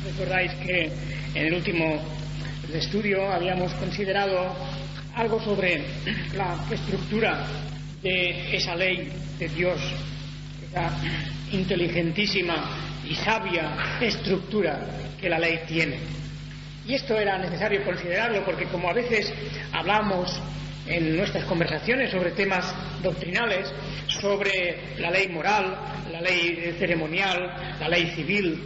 Recordáis que en el último estudio habíamos considerado algo sobre la estructura de esa ley de Dios, esa inteligentísima y sabia estructura que la ley tiene. Y esto era necesario considerarlo porque, como a veces hablamos en nuestras conversaciones sobre temas doctrinales, sobre la ley moral, la ley ceremonial, la ley civil,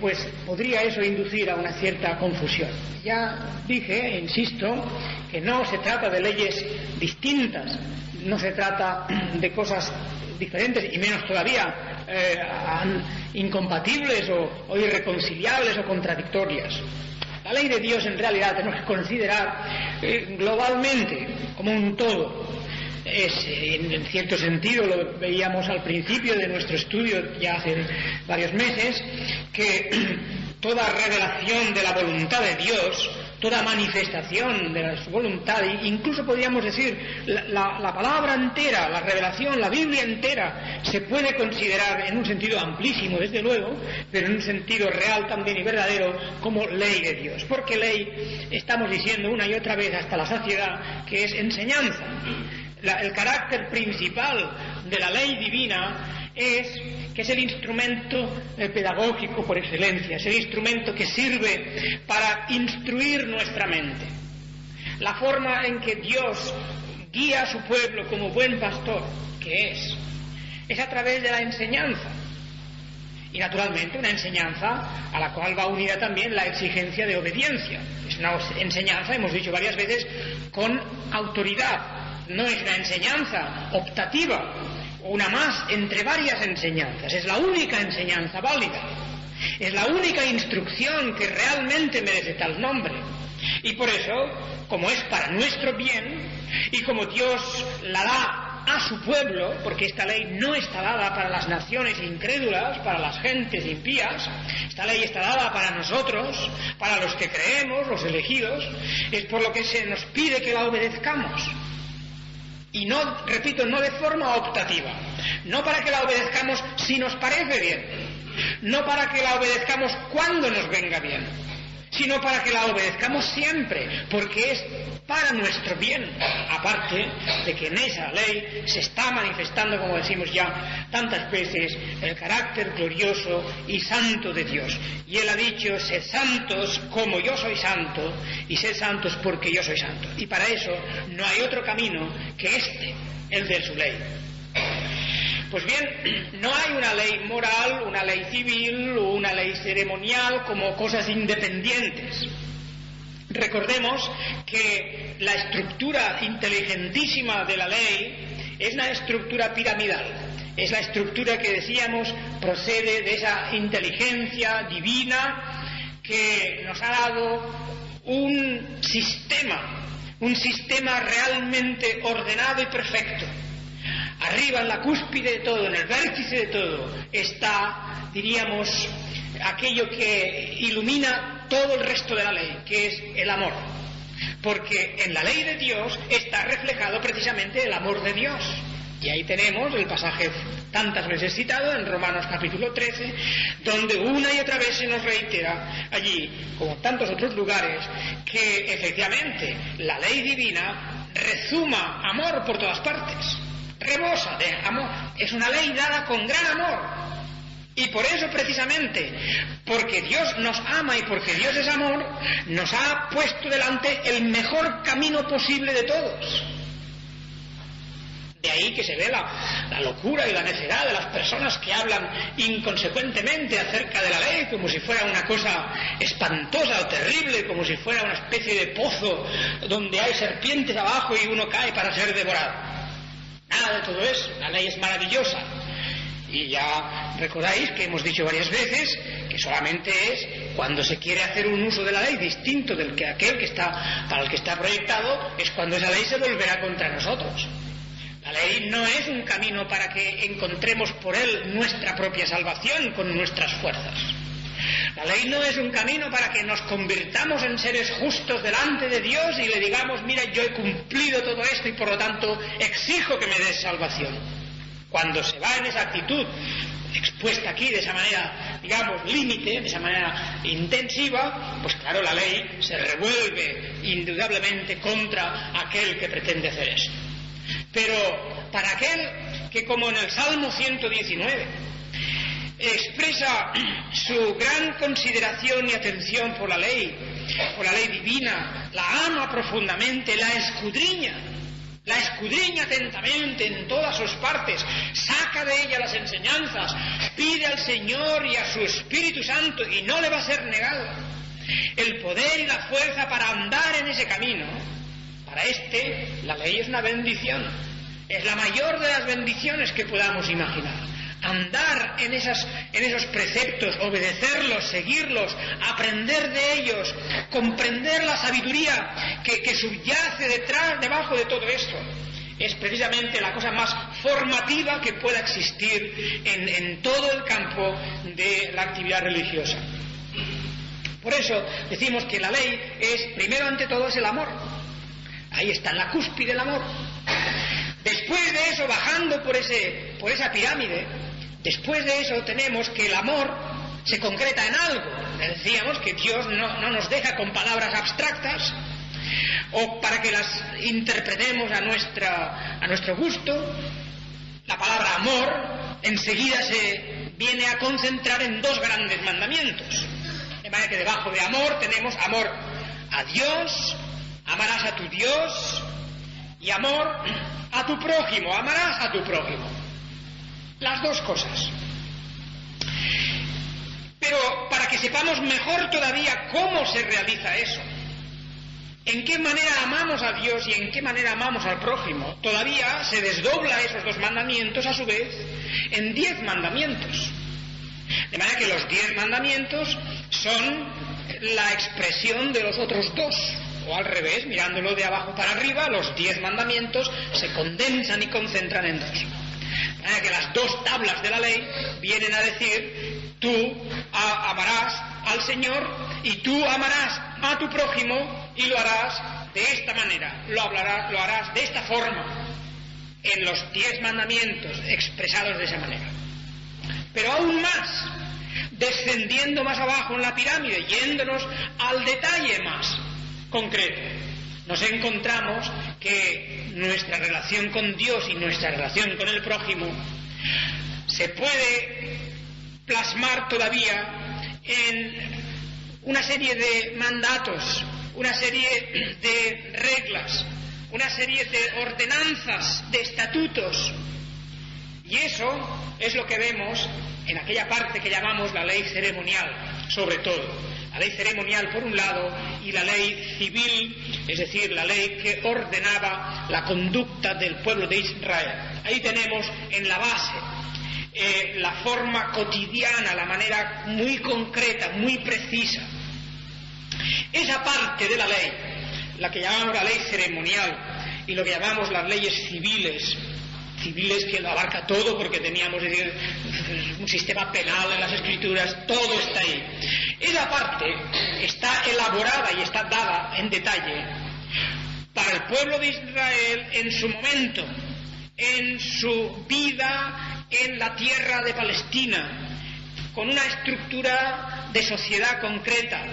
pues podría eso inducir a una cierta confusión. Ya dije, insisto, que no se trata de leyes distintas, no se trata de cosas diferentes y menos todavía incompatibles o irreconciliables o contradictorias. La ley de Dios en realidad tenemos que considerar globalmente como un todo. En cierto sentido, lo veíamos al principio de nuestro estudio ya hace varios meses, que toda revelación de la voluntad de Dios, toda manifestación de su voluntad, incluso podríamos decir la palabra entera, la revelación, la Biblia entera, se puede considerar en un sentido amplísimo, desde luego, pero en un sentido real también y verdadero, como ley de Dios. Porque ley, estamos diciendo una y otra vez hasta la saciedad, que es enseñanza. El carácter principal de la ley divina es que es el instrumento pedagógico por excelencia, es el instrumento que sirve para instruir nuestra mente. La forma en que Dios guía a su pueblo como buen pastor, que es a través de la enseñanza. Y naturalmente una enseñanza a la cual va unida también la exigencia de obediencia. Es una enseñanza, hemos dicho varias veces, con autoridad. No es una enseñanza optativa, una más entre varias enseñanzas. Es la única enseñanza válida. Es la única instrucción que realmente merece tal nombre. Y por eso, como es para nuestro bien, y como Dios la da a su pueblo, porque esta ley no está dada para las naciones incrédulas, para las gentes impías, esta ley está dada para nosotros, para los que creemos, los elegidos, es por lo que se nos pide que la obedezcamos. Y no, repito, no de forma optativa, no para que la obedezcamos si nos parece bien, no para que la obedezcamos cuando nos venga bien, sino para que la obedezcamos siempre, porque es para nuestro bien, aparte de que en esa ley se está manifestando, como decimos ya tantas veces, el carácter glorioso y santo de Dios. Y Él ha dicho, sed santos como yo soy santo, y sed santos porque yo soy santo. Y para eso no hay otro camino que este, el de su ley. Pues bien, no hay una ley moral, una ley civil o una ley ceremonial como cosas independientes. Recordemos que la estructura inteligentísima de la ley es una estructura piramidal. Es la estructura que decíamos procede de esa inteligencia divina que nos ha dado un sistema realmente ordenado y perfecto. Arriba, en la cúspide de todo, en el vértice de todo, está, diríamos, aquello que ilumina todo el resto de la ley, que es el amor. Porque en la ley de Dios está reflejado precisamente el amor de Dios. Y ahí tenemos el pasaje tantas veces citado en Romanos capítulo 13, donde una y otra vez se nos reitera allí, como en tantos otros lugares, que efectivamente la ley divina rezuma amor por todas partes. Rebosa de amor, es una ley dada con gran amor, y por eso precisamente, porque Dios nos ama y porque Dios es amor, nos ha puesto delante el mejor camino posible de todos. De ahí que se ve la locura y la necedad de las personas que hablan inconsecuentemente acerca de la ley como si fuera una cosa espantosa o terrible, como si fuera una especie de pozo donde hay serpientes abajo y uno cae para ser devorado. Nada de todo eso, la ley es maravillosa. Y ya recordáis que hemos dicho varias veces que solamente es cuando se quiere hacer un uso de la ley distinto del que aquel que está, para el que está proyectado, es cuando esa ley se volverá contra nosotros. La ley no es un camino para que encontremos por él nuestra propia salvación con nuestras fuerzas. La ley no es un camino para que nos convirtamos en seres justos delante de Dios y le digamos, mira, yo he cumplido todo esto y por lo tanto exijo que me des salvación. Cuando se va en esa actitud expuesta aquí de esa manera, digamos, límite, de esa manera intensiva, pues claro, la ley se revuelve indudablemente contra aquel que pretende hacer eso. Pero para aquel que, como en el Salmo 119, expresa su gran consideración y atención por la ley divina, la ama profundamente, la escudriña atentamente en todas sus partes, saca de ella las enseñanzas, pide al Señor y a su Espíritu Santo, y no le va a ser negado el poder y la fuerza para andar en ese camino. Para la ley es una bendición, es la mayor de las bendiciones que podamos imaginar. Andar en esos preceptos, obedecerlos, seguirlos, aprender de ellos, comprender la sabiduría que subyace debajo de todo esto, es precisamente la cosa más formativa que pueda existir en todo el campo de la actividad religiosa. Por eso decimos que la ley es, primero ante todo, es el amor. Ahí está, en la cúspide del amor. Después de eso, bajando por esa pirámide, después de eso tenemos que el amor se concreta en algo. Decíamos que Dios no nos deja con palabras abstractas o para que las interpretemos a nuestro gusto. La palabra amor enseguida se viene a concentrar en dos grandes mandamientos. De manera que debajo de amor tenemos amor a Dios, amarás a tu Dios, y amor a tu prójimo, amarás a tu prójimo. Las dos cosas. Pero para que sepamos mejor todavía cómo se realiza eso, en qué manera amamos a Dios y en qué manera amamos al prójimo, todavía se desdobla esos dos mandamientos a su vez en 10 mandamientos. De manera que los 10 mandamientos son la expresión de los otros 2. O al revés, mirándolo de abajo para arriba, los 10 mandamientos se condensan y concentran en 2. De manera que las 2 tablas de la ley vienen a decir: tú amarás al Señor y tú amarás a tu prójimo y lo harás de esta manera, lo harás de esta forma, en los 10 mandamientos expresados de esa manera. Pero aún más, descendiendo más abajo en la pirámide, yéndonos al detalle más concreto, nos encontramos que nuestra relación con Dios y nuestra relación con el prójimo se puede plasmar todavía en una serie de mandatos, una serie de reglas, una serie de ordenanzas, de estatutos. Y eso es lo que vemos en aquella parte que llamamos la ley ceremonial, sobre todo. La ley ceremonial por un lado y la ley civil, es decir, la ley que ordenaba la conducta del pueblo de Israel. Ahí tenemos en la base la forma cotidiana, la manera muy concreta, muy precisa. Esa parte de la ley, la que llamamos la ley ceremonial y lo que llamamos las leyes civiles que lo abarca todo, porque teníamos un sistema penal en las Escrituras, todo está ahí. Esa parte está elaborada y está dada en detalle para el pueblo de Israel en su momento, en su vida en la tierra de Palestina, con una estructura de sociedad concreta.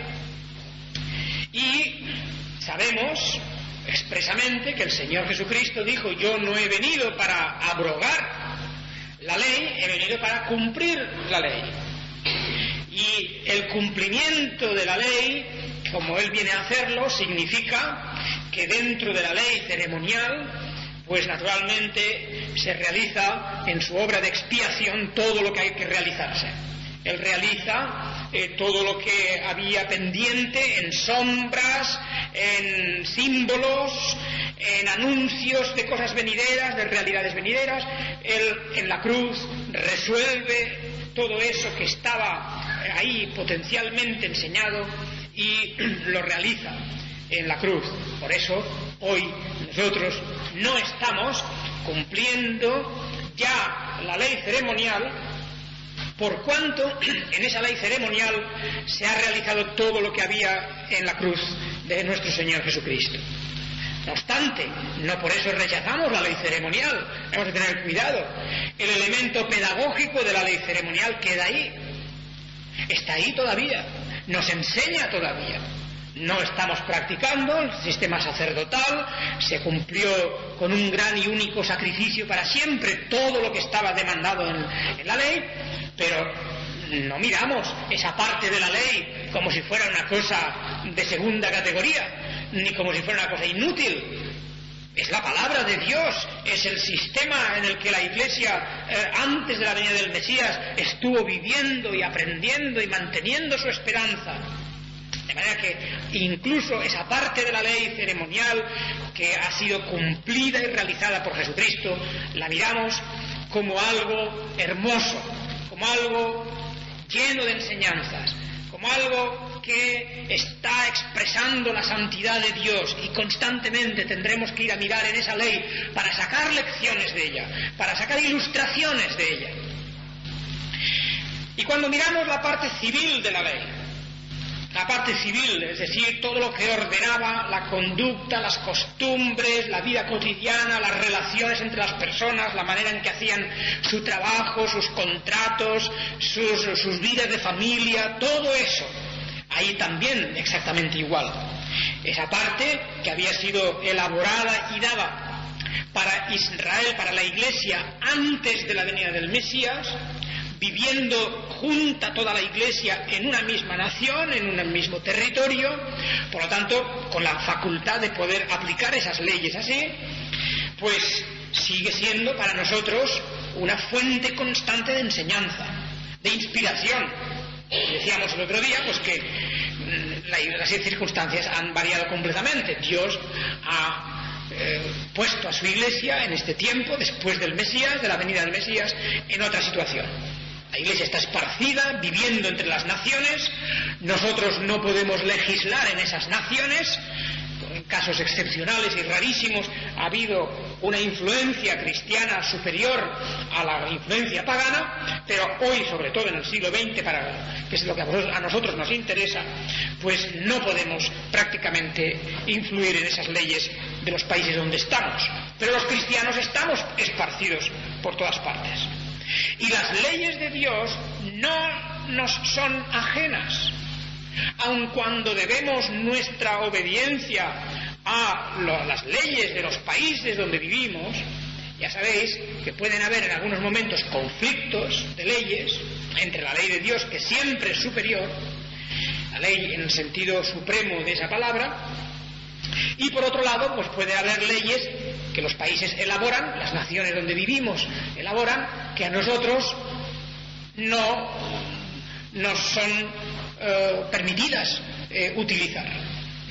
Y sabemos expresamente que el Señor Jesucristo dijo: yo no he venido para abrogar la ley, he venido para cumplir la ley. Y el cumplimiento de la ley, como Él viene a hacerlo, significa que dentro de la ley ceremonial, pues naturalmente se realiza en su obra de expiación todo lo que hay que realizarse. Él realiza todo lo que había pendiente en sombras, en símbolos, en anuncios de cosas venideras, de realidades venideras. Él en la cruz resuelve todo eso que estaba ahí potencialmente enseñado y lo realiza en la cruz. Por eso hoy nosotros no estamos cumpliendo ya la ley ceremonial, por cuanto en esa ley ceremonial se ha realizado todo lo que había en la cruz de nuestro Señor Jesucristo. No obstante, no por eso rechazamos la ley ceremonial. Hemos de tener cuidado. El elemento pedagógico de la ley ceremonial queda ahí. Está ahí todavía. Nos enseña todavía. No estamos practicando el sistema sacerdotal. Se cumplió con un gran y único sacrificio para siempre todo lo que estaba demandado en la ley, pero no miramos esa parte de la ley como si fuera una cosa de segunda categoría, ni como si fuera una cosa inútil. Es la palabra de Dios, es el sistema en el que la Iglesia, antes de la venida del Mesías, estuvo viviendo y aprendiendo y manteniendo su esperanza. De manera que incluso esa parte de la ley ceremonial que ha sido cumplida y realizada por Jesucristo, la miramos como algo hermoso, como algo lleno de enseñanzas, como algo que está expresando la santidad de Dios, y constantemente tendremos que ir a mirar en esa ley para sacar lecciones de ella, para sacar ilustraciones de ella. Y cuando miramos la parte civil de la ley, la parte civil, es decir, todo lo que ordenaba la conducta, las costumbres, la vida cotidiana, las relaciones entre las personas, la manera en que hacían su trabajo, sus contratos, sus vidas de familia, todo eso, ahí también exactamente igual. Esa parte que había sido elaborada y dada para Israel, para la Iglesia, antes de la venida del Mesías, viviendo junta toda la Iglesia en una misma nación, en un mismo territorio, por lo tanto, con la facultad de poder aplicar esas leyes así, pues sigue siendo para nosotros una fuente constante de enseñanza, de inspiración. Decíamos el otro día, pues que las circunstancias han variado completamente. Dios ha puesto a su Iglesia en este tiempo, después del Mesías, de la venida del Mesías, en otra situación. La Iglesia está esparcida, viviendo entre las naciones. Nosotros no podemos legislar en esas naciones. En casos excepcionales y rarísimos ha habido una influencia cristiana superior a la influencia pagana, pero hoy, sobre todo en el siglo XX, que es lo que a nosotros nos interesa, pues no podemos prácticamente influir en esas leyes de los países donde estamos. Pero los cristianos estamos esparcidos por todas partes. Y las leyes de Dios no nos son ajenas, aun cuando debemos nuestra obediencia a las leyes de los países donde vivimos. Ya sabéis que pueden haber en algunos momentos conflictos de leyes entre la ley de Dios, que siempre es superior, la ley en el sentido supremo de esa palabra, y por otro lado, pues puede haber leyes que los países elaboran, las naciones donde vivimos elaboran, que a nosotros no nos son permitidas utilizar.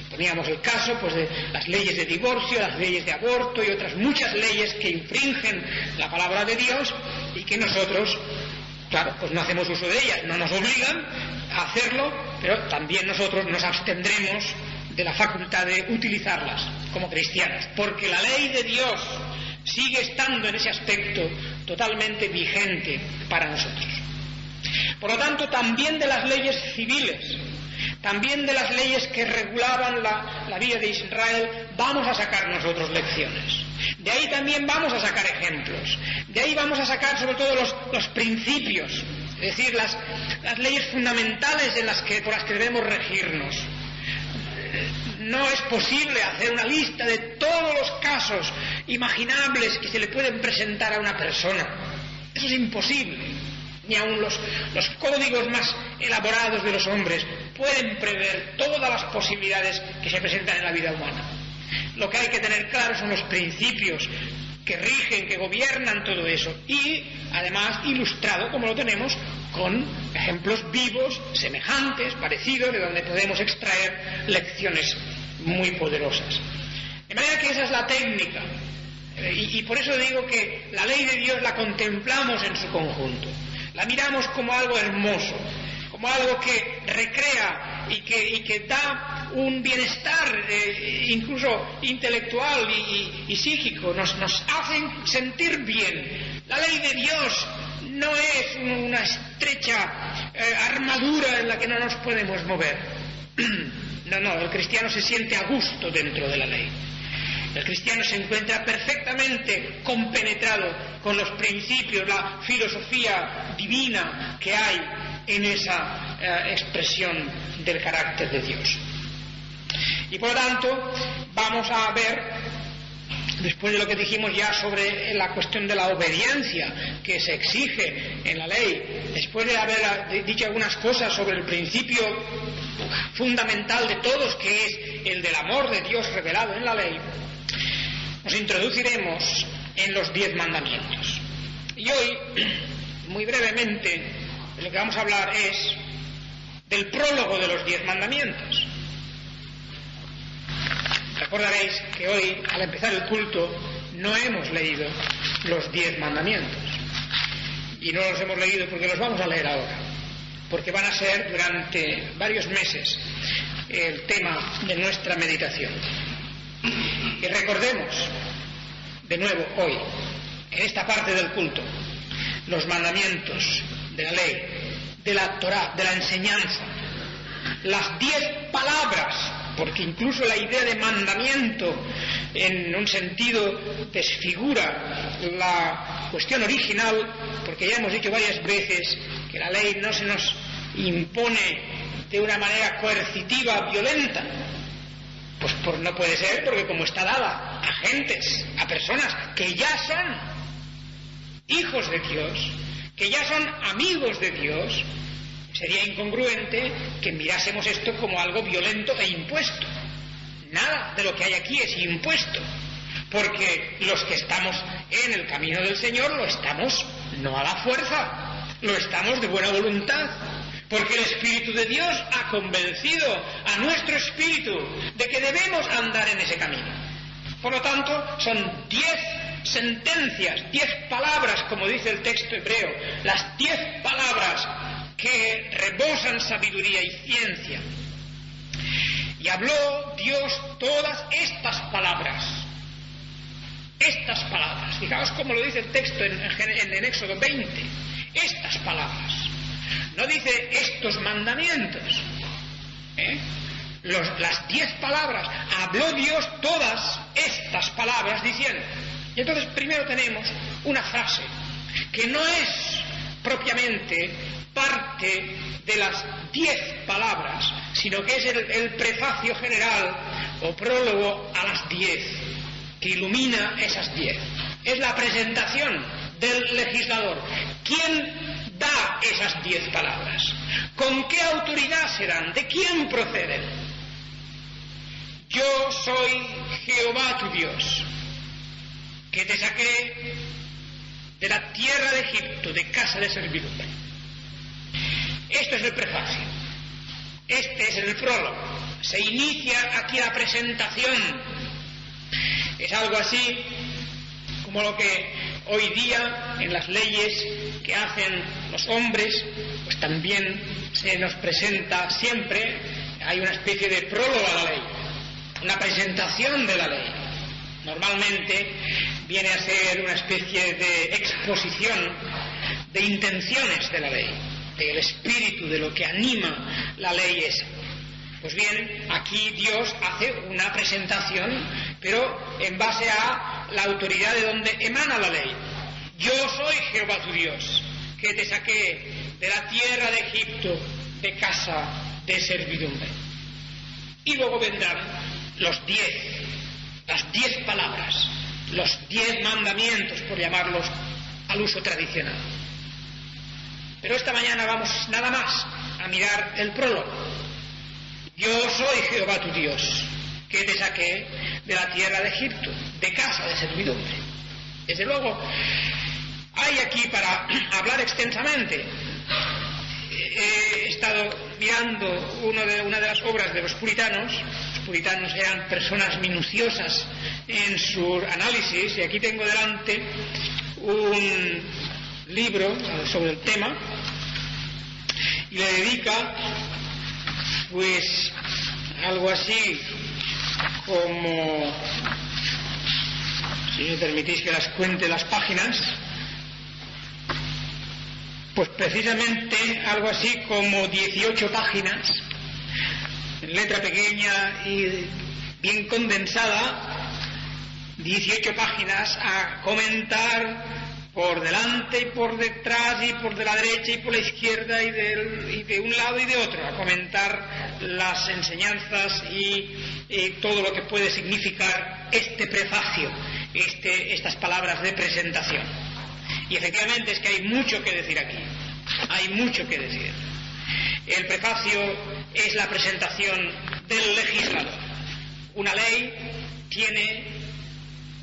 Poníamos el caso pues de las leyes de divorcio, las leyes de aborto y otras muchas leyes que infringen la palabra de Dios y que nosotros, claro, pues no hacemos uso de ellas, no nos obligan a hacerlo, pero también nosotros nos abstendremos de la facultad de utilizarlas como cristianos, porque la ley de Dios sigue estando en ese aspecto totalmente vigente para nosotros. Por lo tanto, también de las leyes civiles, también de las leyes que regulaban la vida de Israel, vamos a sacar nosotros lecciones. De ahí también vamos a sacar ejemplos. De ahí vamos a sacar sobre todo los principios, es decir, las leyes fundamentales por las que debemos regirnos. No es posible hacer una lista de todos los casos imaginables que se le pueden presentar a una persona. Eso es imposible. Ni aun los códigos más elaborados de los hombres pueden prever todas las posibilidades que se presentan en la vida humana. Lo que hay que tener claro son los principios que rigen, que gobiernan todo eso, y además ilustrado, como lo tenemos, con ejemplos vivos, semejantes, parecidos, de donde podemos extraer lecciones muy poderosas. De manera que esa es la técnica, y por eso digo que la ley de Dios la contemplamos en su conjunto, la miramos como algo hermoso, como algo que recrea y que da un bienestar incluso intelectual y psíquico, nos hacen sentir bien. La ley de Dios no es una estrecha armadura en la que no nos podemos mover. No, el cristiano se siente a gusto dentro de la ley. El cristiano se encuentra perfectamente compenetrado con los principios, la filosofía divina que hay en esa expresión del carácter de Dios. Y por lo tanto, vamos a ver, después de lo que dijimos ya sobre la cuestión de la obediencia que se exige en la ley, después de haber dicho algunas cosas sobre el principio fundamental de todos, que es el del amor de Dios revelado en la ley, nos introduciremos en los 10 mandamientos. Y hoy, muy brevemente, de lo que vamos a hablar es del prólogo de los 10 mandamientos. Recordaréis que hoy, al empezar el culto, no hemos leído los 10 mandamientos. Y no los hemos leído porque los vamos a leer ahora, porque van a ser durante varios meses el tema de nuestra meditación. Y recordemos de nuevo hoy, en esta parte del culto, los mandamientos de la ley, de la Torá, de la enseñanza, las 10 palabras, porque incluso la idea de mandamiento en un sentido desfigura la cuestión original, porque ya hemos dicho varias veces que la ley no se nos impone de una manera coercitiva, violenta. Pues no puede ser, porque como está dada a gentes, a personas que ya son hijos de Dios, que ya son amigos de Dios, sería incongruente que mirásemos esto como algo violento e impuesto. Nada de lo que hay aquí es impuesto, porque los que estamos en el camino del Señor lo estamos no a la fuerza, lo estamos de buena voluntad, porque el Espíritu de Dios ha convencido a nuestro espíritu de que debemos andar en ese camino. Por lo tanto, son 10 sentencias, 10 palabras, como dice el texto hebreo, las 10 palabras que rebosan sabiduría y ciencia. Y habló Dios todas estas palabras. Estas palabras. Fijaos cómo lo dice el texto en Éxodo 20. Estas palabras. No dice estos mandamientos. Las 10 palabras. Habló Dios todas estas palabras diciendo. Y entonces primero tenemos una frase que no es propiamente parte de las 10 palabras, sino que es el prefacio general o prólogo a las 10, que ilumina esas 10. Es la presentación del legislador. ¿Quién da esas 10 palabras? ¿Con qué autoridad se dan? ¿De quién proceden? Yo soy Jehová tu Dios, que te saqué de la tierra de Egipto, de casa de servidumbre. Esto es el prefacio. Este es el prólogo. Se inicia aquí la presentación. Es algo así como lo que hoy día en las leyes que hacen los hombres, pues también se nos presenta siempre. Hay una especie de prólogo a la ley, una presentación de la ley. Normalmente viene a ser una especie de exposición de intenciones de la ley, del espíritu, de lo que anima la ley esa. Pues bien, aquí Dios hace una presentación, pero en base a la autoridad de donde emana la ley. Yo soy Jehová tu Dios, que te saqué de la tierra de Egipto, de casa de servidumbre. Y luego vendrán las 10 palabras, los 10 mandamientos, por llamarlos al uso tradicional. Pero esta mañana vamos nada más a mirar el prólogo. Yo soy Jehová tu Dios, que te saqué de la tierra de Egipto, de casa de servidumbre. Desde luego, hay aquí para hablar extensamente. He estado mirando una de las obras de los puritanos. Los puritanos eran personas minuciosas en su análisis, y aquí tengo delante un libro sobre el tema, y le dedica pues algo así como, si me permitís que las cuente las páginas, pues precisamente algo así como 18 páginas, en letra pequeña y bien condensada, 18 páginas a comentar por delante y por detrás y por de la derecha y por la izquierda y de un lado y de otro, a comentar las enseñanzas y todo lo que puede significar este prefacio, estas palabras de presentación. Y efectivamente es que hay mucho que decir aquí, hay mucho que decir. El prefacio es la presentación del legislador. Una ley tiene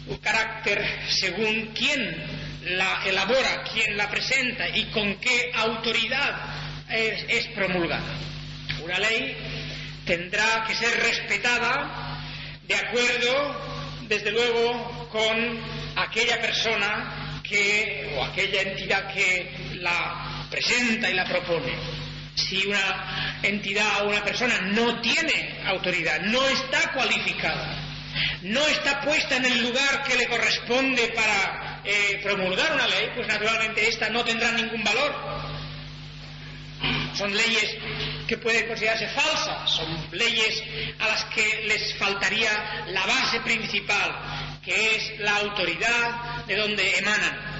un carácter según quién la elabora, quién la presenta y con qué autoridad es promulgada. Una ley tendrá que ser respetada de acuerdo, desde luego, con aquella persona o aquella entidad que la presenta y la propone. Si una entidad o una persona no tiene autoridad, no está cualificada, no está puesta en el lugar que le corresponde para promulgar una ley, pues naturalmente esta no tendrá ningún valor. Son leyes que pueden considerarse falsas, son leyes a las que les faltaría la base principal, que es la autoridad de donde emanan.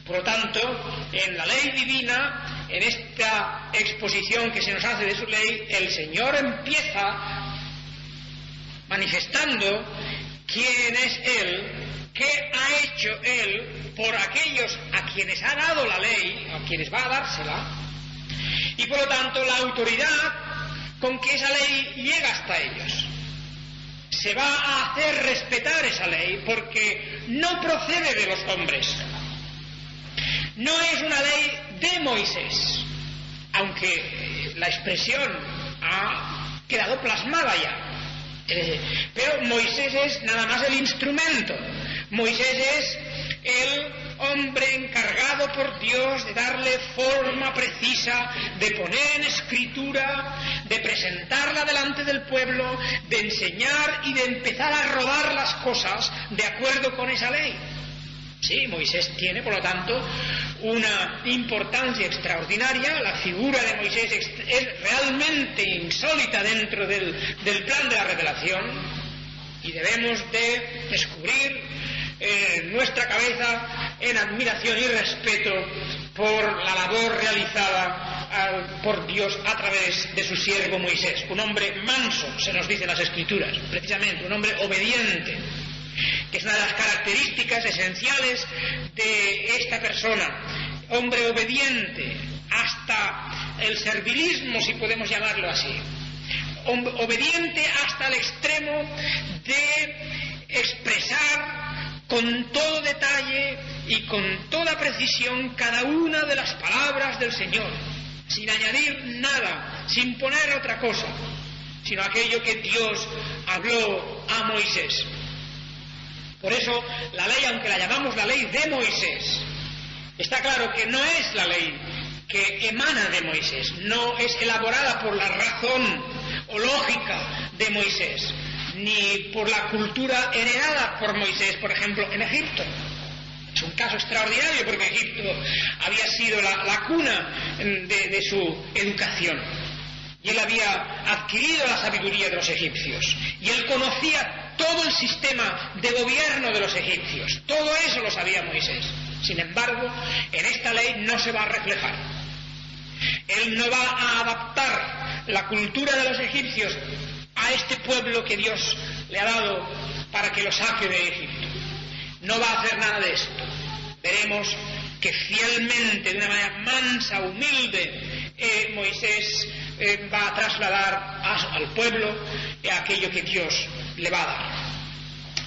Por lo tanto, en la ley divina, en esta exposición que se nos hace de su ley, el Señor empieza manifestando quién es Él, qué ha hecho Él por aquellos a quienes ha dado la ley, a quienes va a dársela, y por lo tanto la autoridad con que esa ley llega hasta ellos. Se va a hacer respetar esa ley porque no procede de los hombres. No es una ley de Moisés, aunque la expresión ha quedado plasmada ya. Pero Moisés es nada más el instrumento. Moisés es el hombre encargado por Dios de darle forma precisa, de poner en escritura, de presentarla delante del pueblo, de enseñar y de empezar a rodar las cosas de acuerdo con esa ley. Sí, Moisés tiene, por lo tanto, una importancia extraordinaria. La figura de Moisés es realmente insólita dentro del plan de la revelación y debemos de descubrir nuestra cabeza en admiración y respeto por la labor realizada por Dios a través de su siervo Moisés. Un hombre manso, se nos dice en las Escrituras, precisamente, un hombre obediente, que es una de las características esenciales de esta persona. Hombre obediente hasta el servilismo, si podemos llamarlo así. Obediente hasta el extremo de expresar con todo detalle y con toda precisión cada una de las palabras del Señor, sin añadir nada, sin poner otra cosa, sino aquello que Dios habló a Moisés. Por eso la ley, aunque la llamamos la ley de Moisés, está claro que no es la ley que emana de Moisés, no es elaborada por la razón o lógica de Moisés, ni por la cultura heredada por Moisés, por ejemplo, en Egipto. Es un caso extraordinario porque Egipto había sido la cuna de su educación. Y él había adquirido la sabiduría de los egipcios. Y él conocía todo el sistema de gobierno de los egipcios. Todo eso lo sabía Moisés. Sin embargo, en esta ley no se va a reflejar. Él no va a adaptar la cultura de los egipcios a este pueblo que Dios le ha dado para que lo saque de Egipto. No va a hacer nada de esto. Veremos que fielmente, de una manera mansa, humilde, Moisés va a trasladar al pueblo aquello que Dios le va a dar.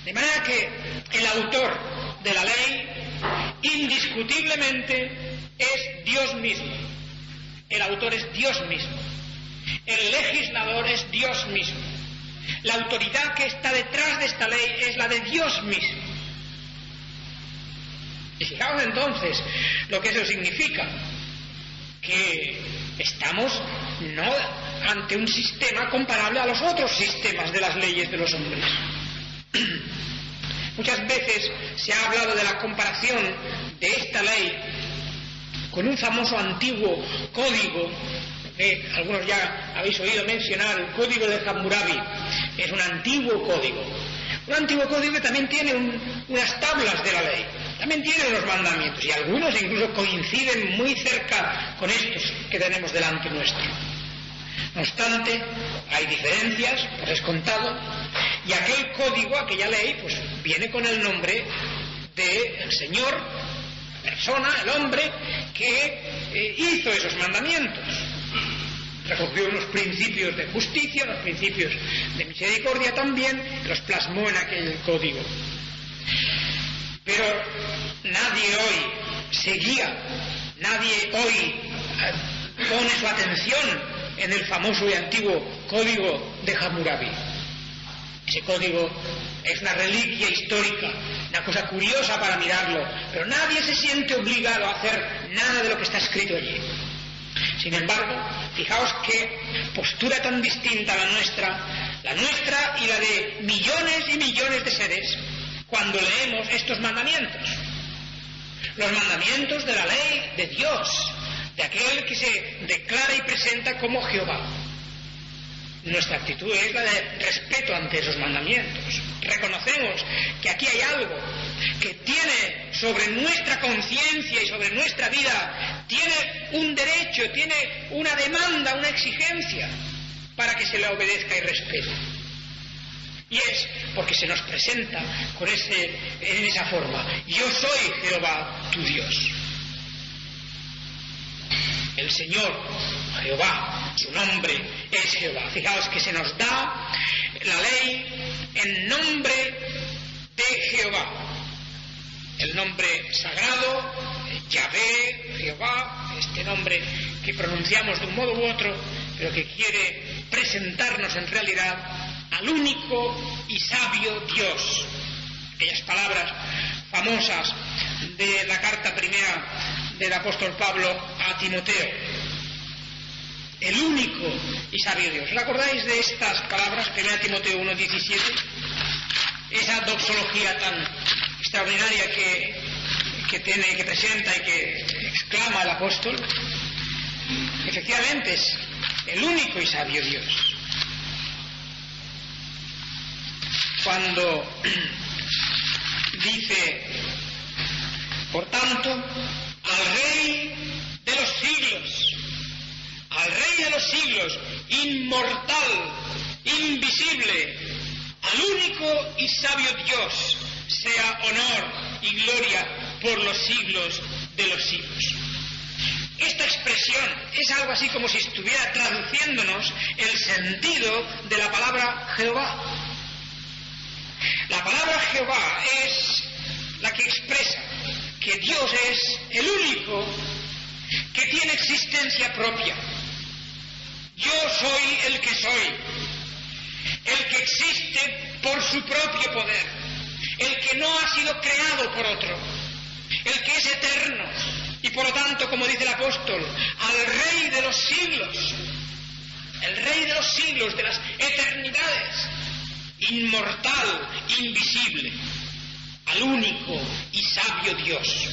De manera que el autor de la ley, indiscutiblemente, es Dios mismo. El autor es Dios mismo. El legislador es Dios mismo. La autoridad que está detrás de esta ley es la de Dios mismo. Y fijaos entonces lo que eso significa, que estamos no ante un sistema comparable a los otros sistemas de las leyes de los hombres. Muchas veces se ha hablado de la comparación de esta ley con un famoso antiguo código que algunos ya habéis oído mencionar, el Código de Hammurabi. Es un antiguo código, Un antiguo código que también tiene unas tablas de la ley, también tiene unos mandamientos, y algunos incluso coinciden muy cerca con estos que tenemos delante nuestro. No obstante, hay diferencias, por descontado, y aquel código, aquella ley, pues viene con el nombre del Señor, la persona, el hombre, que hizo esos mandamientos. Recogió unos principios de justicia, unos principios de misericordia también, los plasmó en aquel código. Pero nadie hoy se guía, nadie hoy pone su atención en el famoso y antiguo código de Hammurabi. Ese código es una reliquia histórica, una cosa curiosa para mirarlo, pero nadie se siente obligado a hacer nada de lo que está escrito allí. Sin embargo, fijaos qué postura tan distinta a la nuestra y la de millones y millones de seres, cuando leemos estos mandamientos. Los mandamientos de la ley de Dios, de aquel que se declara y presenta como Jehová. Nuestra actitud es la de respeto ante esos mandamientos. Reconocemos que aquí hay algo que tiene sobre nuestra conciencia y sobre nuestra vida, tiene un derecho, tiene una demanda, una exigencia para que se le obedezca y respete. Y es porque se nos presenta en esa forma: yo soy Jehová tu Dios. El Señor, Jehová, su nombre es Jehová. Fijaos que se nos da la ley en nombre de Jehová. El nombre sagrado, Yahvé, Jehová, este nombre que pronunciamos de un modo u otro, pero que quiere presentarnos en realidad al único y sabio Dios. Aquellas palabras famosas de la carta primera del apóstol Pablo a Timoteo: el único y sabio Dios. ¿Os acordáis de estas palabras? 1 Timoteo 1:17, esa doxología tan extraordinaria que presenta y que exclama el apóstol. Efectivamente es el único y sabio Dios. Cuando dice, por tanto, al Rey de los siglos, inmortal, invisible, al único y sabio Dios, sea honor y gloria por los siglos de los siglos. Esta expresión es algo así como si estuviera traduciéndonos el sentido de la palabra Jehová. La palabra Jehová es la que expresa que Dios es el único que tiene existencia propia. Yo soy el que soy, el que existe por su propio poder, el que no ha sido creado por otro, el que es eterno y por lo tanto, como dice el apóstol, al Rey de los siglos, el Rey de los siglos, de las eternidades, inmortal, invisible, al único y sabio Dios.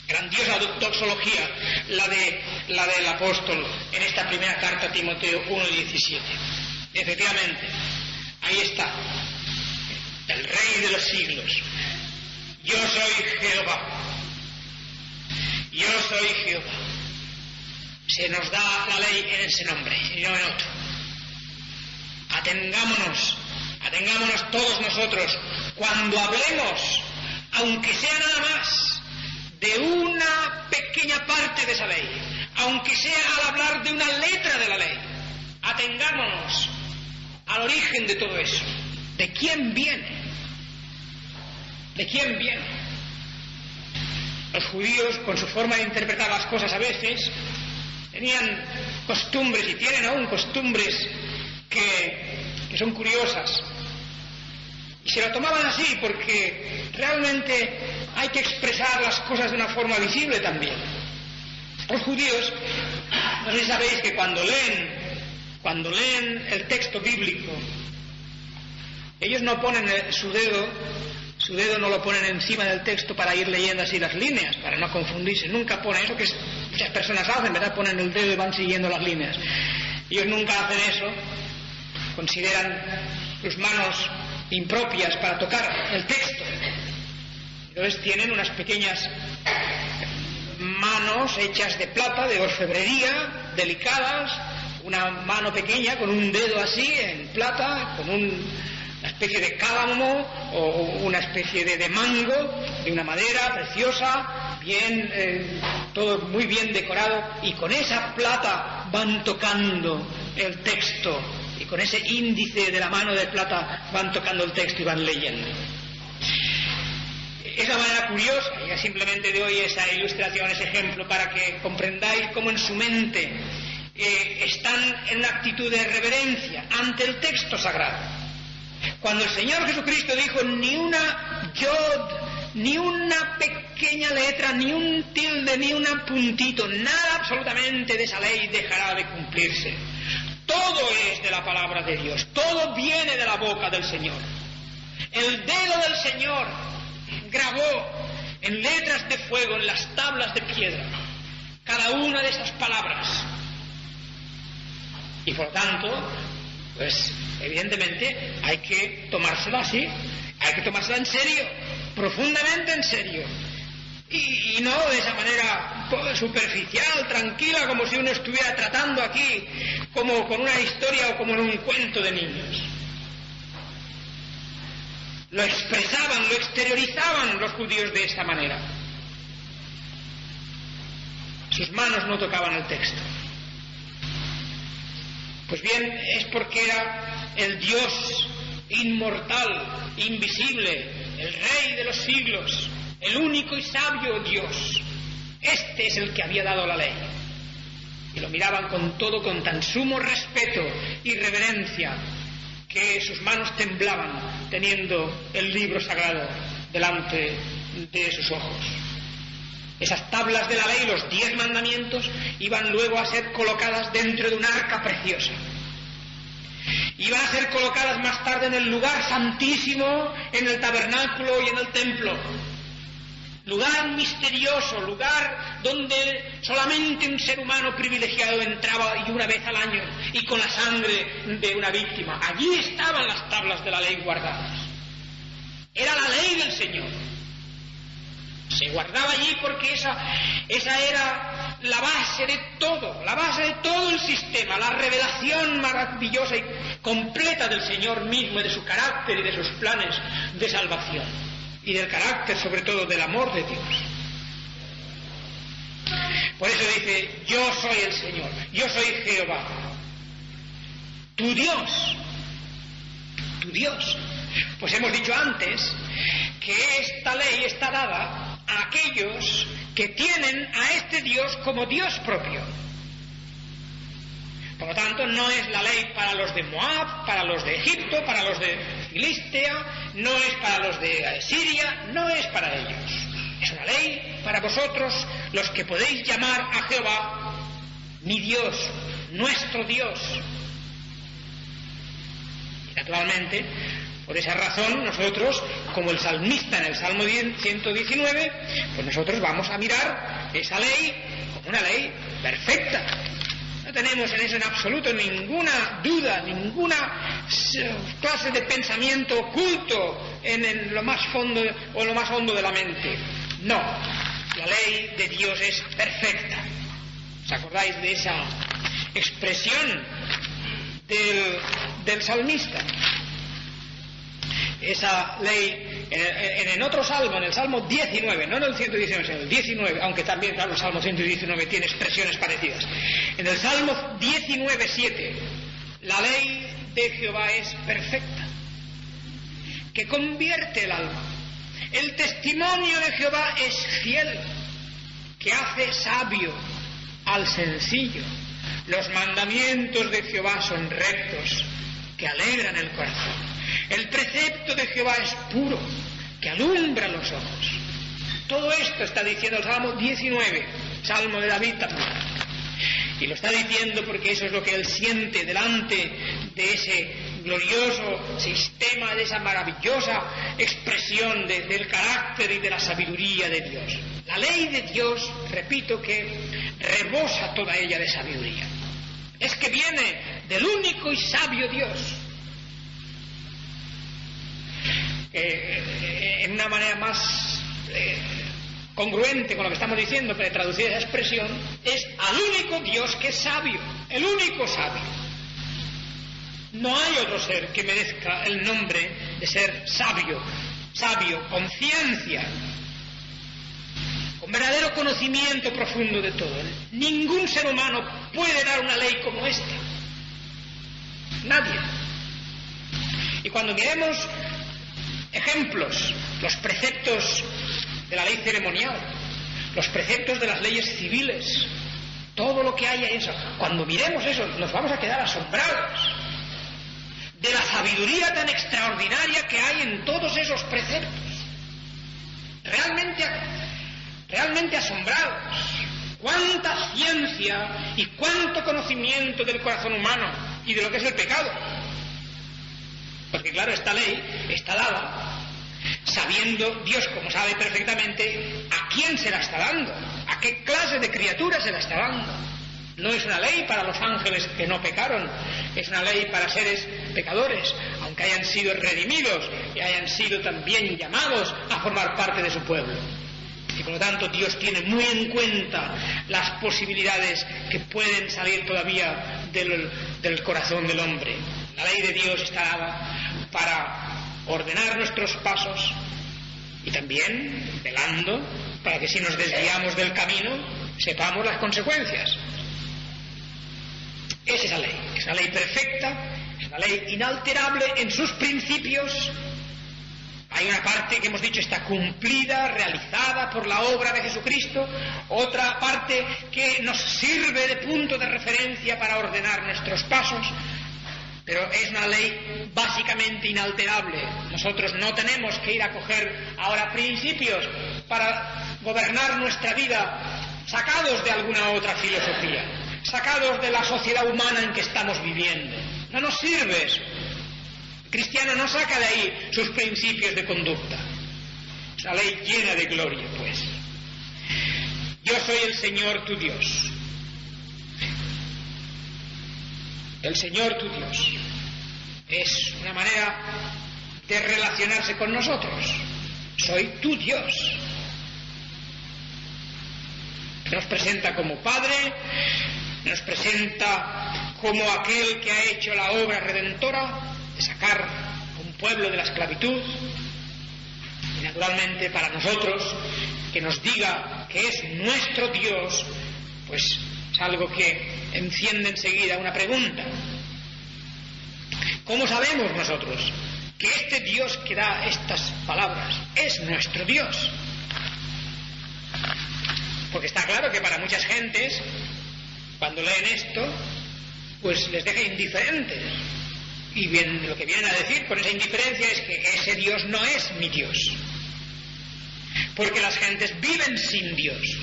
Grandiosa doxología la del apóstol en esta primera carta a Timoteo 1:17. Efectivamente, ahí está, el Rey de los siglos. Yo soy Jehová. Yo soy Jehová. Se nos da la ley en ese nombre y no en otro. Atengámonos todos nosotros, cuando hablemos, aunque sea nada más, de una pequeña parte de esa ley, aunque sea al hablar de una letra de la ley, atengámonos al origen de todo eso. ¿De quién viene? ¿De quién viene? Los judíos, con su forma de interpretar las cosas a veces, tenían costumbres y tienen aún costumbres que son curiosas. Y se lo tomaban así porque realmente hay que expresar las cosas de una forma visible también. Los judíos, no sé si sabéis que cuando leen el texto bíblico, ellos no ponen su dedo no lo ponen encima del texto para ir leyendo así las líneas, para no confundirse. Nunca ponen eso que muchas personas hacen, ¿verdad? Ponen el dedo y van siguiendo las líneas. Ellos nunca hacen eso. Consideran sus manos impropias para tocar el texto. Entonces tienen unas pequeñas manos hechas de plata, de orfebrería, delicadas, una mano pequeña con un dedo así en plata, con una especie de cálamo o una especie de mango, de una madera preciosa, bien, todo muy bien decorado, y con esa plata van tocando el texto, y con ese índice de la mano de plata van tocando el texto y van leyendo. Es una manera curiosa, y simplemente doy esa ilustración, ese ejemplo, para que comprendáis cómo en su mente están en una actitud de reverencia ante el texto sagrado. Cuando el Señor Jesucristo dijo ni una yod, ni una pequeña letra, ni un tilde, ni un puntito, nada absolutamente de esa ley dejará de cumplirse. Todo es de la palabra de Dios, todo viene de la boca del Señor. El dedo del Señor grabó en letras de fuego en las tablas de piedra cada una de esas palabras. Y por lo tanto, pues evidentemente hay que tomársela así, hay que tomársela en serio, profundamente en serio, y no de esa manera superficial, tranquila, como si uno estuviera tratando aquí como con una historia o como en un cuento de niños. Lo expresaban, lo exteriorizaban los judíos de esta manera. Sus manos no tocaban el texto. Pues bien, es porque era el Dios inmortal, invisible, el Rey de los siglos, el único y sabio Dios. Este es el que había dado la ley. Y lo miraban con todo, con tan sumo respeto y reverencia, que sus manos temblaban teniendo el libro sagrado delante de sus ojos. Esas tablas de la ley, los 10 mandamientos, iban luego a ser colocadas dentro de un arca preciosa. Iban a ser colocadas más tarde en el lugar santísimo, en el tabernáculo y en el templo. Lugar misterioso, lugar donde solamente un ser humano privilegiado entraba, y una vez al año, y con la sangre de una víctima. Allí estaban las tablas de la ley guardadas. Era la ley del Señor. Se guardaba allí porque esa era la base de todo el sistema, la revelación maravillosa y completa del Señor mismo, y de su carácter y de sus planes de salvación, y del carácter sobre todo del amor de Dios. Por eso dice: yo soy el Señor, yo soy Jehová, tu Dios, tu Dios. Pues hemos dicho antes que esta ley está dada a aquellos que tienen a este Dios como Dios propio. Por lo tanto, no es la ley para los de Moab, para los de Egipto, para los de Filistea, no es para los de Siria, no es para ellos. Es una ley para vosotros, los que podéis llamar a Jehová mi Dios, nuestro Dios. Y naturalmente, por esa razón, nosotros, como el salmista en el Salmo 119, pues nosotros vamos a mirar esa ley como una ley perfecta. No tenemos en eso en absoluto ninguna duda, ninguna clase de pensamiento oculto en lo más fondo o en lo más hondo de la mente. No, la ley de Dios es perfecta. ¿Os acordáis de esa expresión del salmista? Esa ley, en otro salmo, en el Salmo 19, no en el 119, sino en el 19, aunque también, claro, el Salmo 119 tiene expresiones parecidas. En el Salmo 19:7, la ley de Jehová es perfecta, que convierte el alma. El testimonio de Jehová es fiel, que hace sabio al sencillo. Los mandamientos de Jehová son rectos, que alegran el corazón. El precepto de Jehová es puro, que alumbra los ojos. Todo esto está diciendo el Salmo 19, Salmo de David también. Y lo está diciendo porque eso es lo que él siente delante de ese glorioso sistema, de esa maravillosa expresión del carácter y de la sabiduría de Dios. La ley de Dios, repito, que rebosa toda ella de sabiduría. Es que viene del único y sabio Dios. en una manera más congruente con lo que estamos diciendo, para traducir esa expresión, es al único Dios que es sabio, el único sabio. No hay otro ser que merezca el nombre de ser sabio, con ciencia, con verdadero conocimiento profundo de todo. Ningún ser humano puede dar una ley como esta. Nadie. Y cuando miremos ejemplos, los preceptos de la ley ceremonial, los preceptos de las leyes civiles, todo lo que hay en eso, cuando miremos eso nos vamos a quedar asombrados de la sabiduría tan extraordinaria que hay en todos esos preceptos. Realmente asombrados. Cuánta ciencia y cuánto conocimiento del corazón humano y de lo que es el pecado. Porque claro, esta ley está dada sabiendo Dios, como sabe perfectamente, a quién se la está dando, a qué clase de criatura se la está dando. No es una ley para los ángeles que no pecaron, es una ley para seres pecadores, aunque hayan sido redimidos y hayan sido también llamados a formar parte de su pueblo. Y por lo tanto Dios tiene muy en cuenta las posibilidades que pueden salir todavía del corazón del hombre. La ley de Dios está dada para ordenar nuestros pasos y también velando para que si nos desviamos del camino sepamos las consecuencias. Es esa ley, es una ley perfecta, es una ley inalterable en sus principios. Hay una parte que hemos dicho está cumplida, realizada por la obra de Jesucristo, otra parte que nos sirve de punto de referencia para ordenar nuestros pasos, pero es una ley básicamente inalterable. Nosotros no tenemos que ir a coger ahora principios para gobernar nuestra vida sacados de alguna otra filosofía, sacados de la sociedad humana en que estamos viviendo. No nos sirve eso. El cristiano no saca de ahí sus principios de conducta. Es una ley llena de gloria, pues. Yo soy el Señor tu Dios. El Señor tu Dios. Es una manera de relacionarse con nosotros. Soy tu Dios. Nos presenta como Padre, nos presenta como aquel que ha hecho la obra redentora de sacar a un pueblo de la esclavitud, y naturalmente para nosotros que nos diga que es nuestro Dios, pues es algo que enciende enseguida una pregunta. ¿Cómo sabemos nosotros que este Dios que da estas palabras es nuestro Dios? Porque está claro que para muchas gentes, cuando leen esto, pues les deja indiferentes. Y bien, lo que vienen a decir con esa indiferencia es que ese Dios no es mi Dios. Porque las gentes viven sin Dios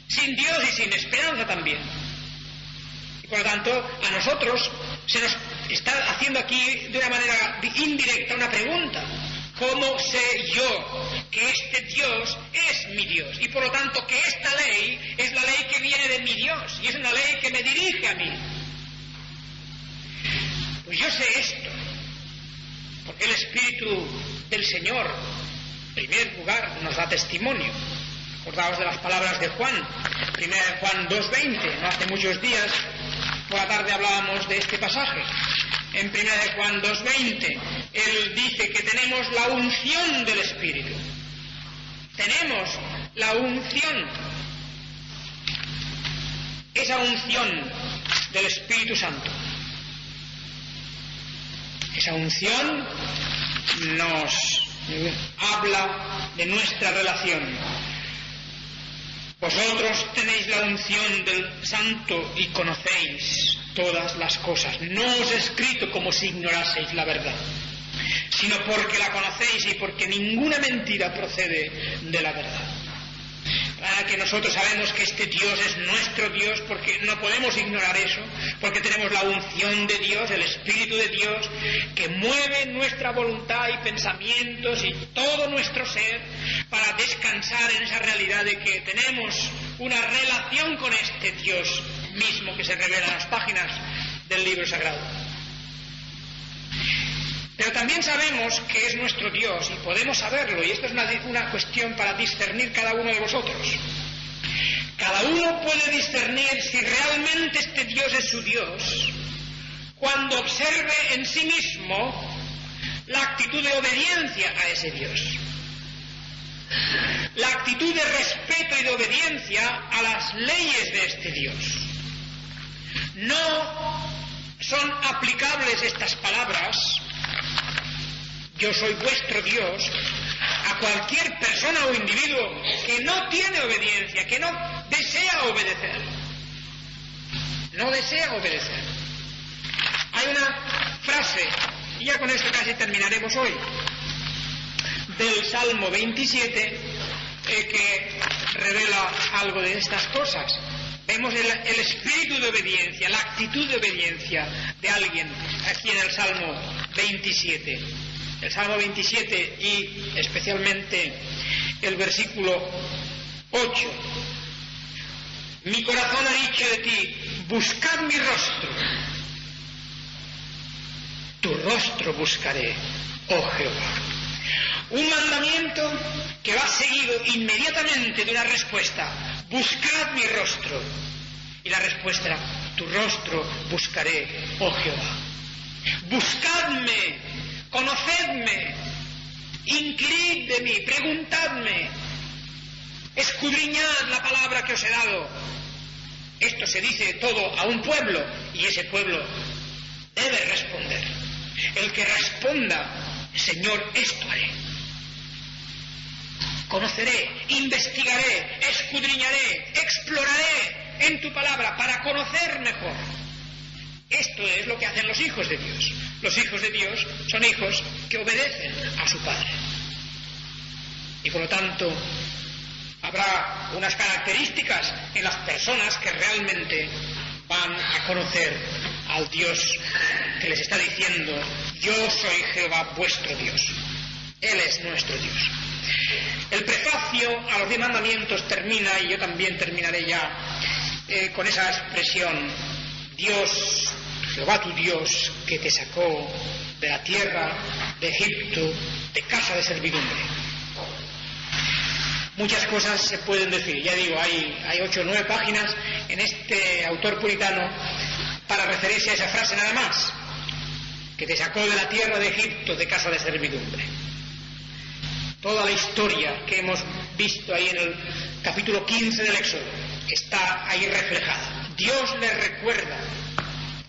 y sin esperanza también. Y por lo tanto, a nosotros se nos está haciendo aquí de una manera indirecta una pregunta. ¿Cómo sé yo que este Dios es mi Dios? Y por lo tanto que esta ley es la ley que viene de mi Dios y es una ley que me dirige a mí. Pues yo sé esto, porque el Espíritu del Señor, en primer lugar, nos da testimonio. Acordaos de las palabras de Juan, 1 Juan 2:20, no hace muchos días, por la tarde hablábamos de este pasaje. En 1 Juan 2:20, él dice que tenemos la unción del Espíritu. Tenemos la unción. Esa unción del Espíritu Santo. Esa unción nos habla de nuestra relación. Vosotros tenéis la unción del Santo y conocéis todas las cosas. No os he escrito como si ignoraseis la verdad, sino porque la conocéis y porque ninguna mentira procede de la verdad. Para que nosotros sabemos que este Dios es nuestro Dios, porque no podemos ignorar eso, porque tenemos la unción de Dios, el Espíritu de Dios, que mueve nuestra voluntad y pensamientos y todo nuestro ser para descansar en esa realidad de que tenemos una relación con este Dios mismo que se revela en las páginas del libro sagrado. Pero también sabemos que es nuestro Dios y podemos saberlo, y esto es una cuestión para discernir cada uno de vosotros. Cada uno puede discernir si realmente este Dios es su Dios cuando observe en sí mismo la actitud de obediencia a ese Dios, la actitud de respeto y de obediencia a las leyes de este Dios. No son aplicables estas palabras, yo soy vuestro Dios, a cualquier persona o individuo que no tiene obediencia, que no desea obedecer. No desea obedecer. Hay una frase, y ya con esto casi terminaremos hoy, del Salmo 27, que revela algo de estas cosas. Vemos el espíritu de obediencia, la actitud de obediencia de alguien aquí en el Salmo 27. El Salmo 27 y especialmente el versículo 8. Mi corazón ha dicho de ti, buscad mi rostro. Tu rostro buscaré, oh Jehová. Un mandamiento que va seguido inmediatamente de una respuesta, buscad mi rostro. Y la respuesta era, tu rostro buscaré, oh Jehová. Buscadme, conocedme, inquirid de mí, preguntadme, escudriñad la palabra que os he dado. Esto se dice todo a un pueblo y ese pueblo debe responder. El que responda, Señor, esto haré. Conoceré, investigaré, escudriñaré, exploraré en tu palabra para conocer mejor. Esto es lo que hacen los hijos de Dios. Los hijos de Dios son hijos que obedecen a su Padre. Y por lo tanto, habrá unas características en las personas que realmente van a conocer al Dios que les está diciendo, yo soy Jehová vuestro Dios. Él es nuestro Dios. El prefacio a los 10 mandamientos termina, y yo también terminaré ya, con esa expresión, Dios, Jehová tu Dios, que te sacó de la tierra de Egipto, de casa de servidumbre. Muchas cosas se pueden decir, ya digo, hay 8 o 9 páginas en este autor puritano para referirse a esa frase nada más, que te sacó de la tierra de Egipto, de casa de servidumbre. Toda la historia que hemos visto ahí en el capítulo 15 del Éxodo está ahí reflejada. Dios le recuerda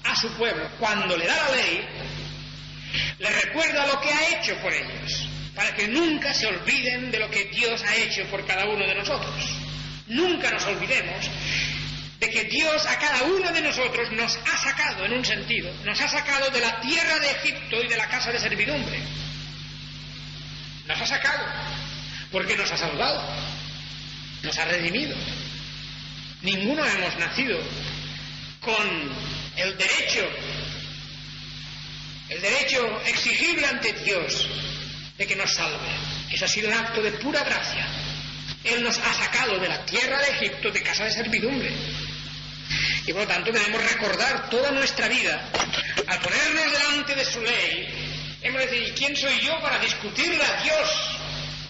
a su pueblo, cuando le da la ley, le recuerda lo que ha hecho por ellos, para que nunca se olviden de lo que Dios ha hecho por cada uno de nosotros. Nunca nos olvidemos de que Dios a cada uno de nosotros nos ha sacado, en un sentido, nos ha sacado de la tierra de Egipto y de la casa de servidumbre. Nos ha sacado, porque nos ha salvado, nos ha redimido. Ninguno hemos nacido con el derecho exigible ante Dios de que nos salve. Eso ha sido un acto de pura gracia. Él nos ha sacado de la tierra de Egipto, de casa de servidumbre. Y por lo tanto debemos recordar toda nuestra vida, al ponernos delante de su ley, hemos de decir, ¿y quién soy yo para discutirle a Dios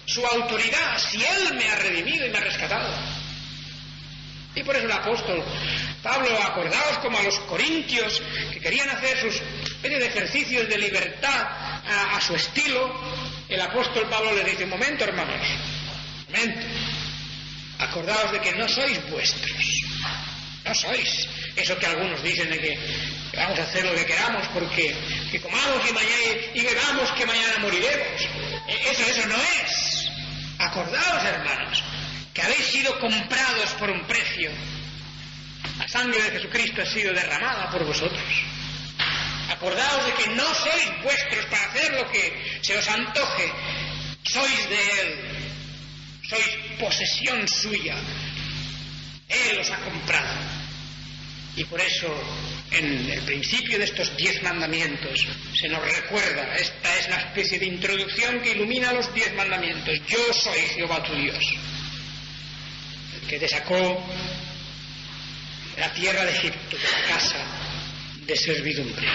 su autoridad si Él me ha redimido y me ha rescatado? Y por eso el apóstol Pablo, acordaos como a los corintios que querían hacer sus especies de ejercicios de libertad a su estilo, el apóstol Pablo les dice, un momento hermanos, un momento, acordaos de que no sois vuestros, no sois eso que algunos dicen de que vamos a hacer lo que queramos porque que comamos y bebamos que mañana moriremos. Eso no es. Acordaos, hermanos, que habéis sido comprados por un precio. La sangre de Jesucristo ha sido derramada por vosotros. Acordaos de que no sois vuestros para hacer lo que se os antoje. Sois de Él. Sois posesión suya. Él os ha comprado. Y por eso, en el principio de estos 10 mandamientos, se nos recuerda, esta es la especie de introducción que ilumina los 10 mandamientos. Yo soy Jehová tu Dios, el que te sacó de la tierra de Egipto, de la casa de servidumbre.